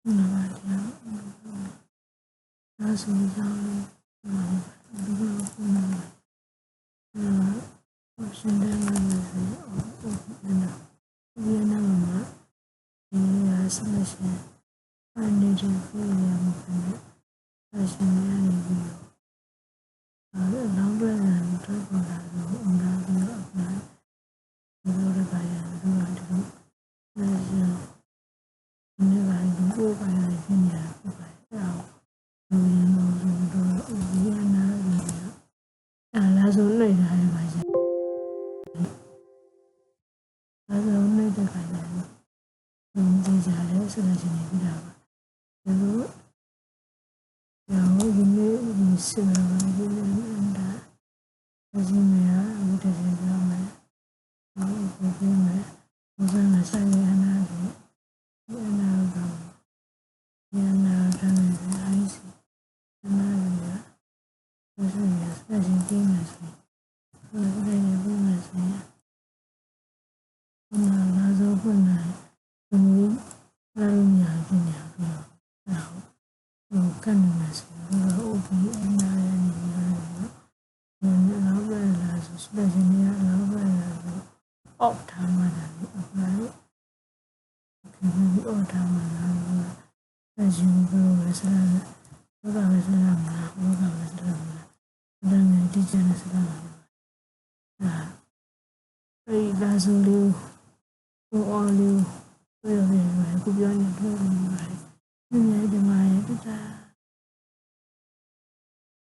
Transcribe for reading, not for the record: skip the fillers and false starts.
နာပါတရားဒါဆိုကြောင်းဒီလိုပုံမှန်option တွေမှာဒီနာမှာဒီဟာဆက်ရှင်အနေနဲ့ပြောရမှာဖြစ်ရှင်ရနေပြီးနောက်တော့တော့ပေါ်လာတော့အများကြီးတော့ဒီလိုရပါရတော့ဒီလိုနေပါဒီကိုပါရဖြစ်နေတာဖြစ်ပါတယ်အဲ့ဒါလူရင်းလို့ဆိုတော့ဒီအနာရီလာဆိုလိုက်တာရပါရဲ့လာဆိုလိုက်တဲ့ခါကျတော့ဒီကြတယ်ဆက်လက်ရှင်နေပြတာပါဒါလို့ရောဒီနေ့ဒီစင်လာဒီနေ့ဒါဒီနေ့အားဒီတည်းကြောင်းမယ်ဒီဒီနေ့ဘုရားနဲ့ဆိုင်ရနာကိုဒီအနာကိုဒီအနာကိုအိုင်းစီအနာကိုဘုရားဆက်ရှင်ကြည့်မယ်ဆိုဘုရားရဲ့ဘုရားဆိုလာဆိုဖွင့်နိုင်ဒီလာလို့ညာပြညာပြီးတော့ကန်နေဆိုတော့ဒီအနာရဲ့နေရာတော့နောက်ပဲလာဆိုစတဲ့ရှင်ရနောက်ပဲလာဆိုအောက်ထားမှလာအခုလည်းဒီအောက်ထားမှလာအရှင်ဘုရားဆရာဘုရားဆရာမလားဘုရားဆရာမလားဒါနဲ့ဒီကျန်ဆရာမလားအဲ့ဒါဆိုလို့ဟိုအော်လို့ပြောနေတယ်ခုပြောနေတယ်ဒီမှာရဲ့တတာ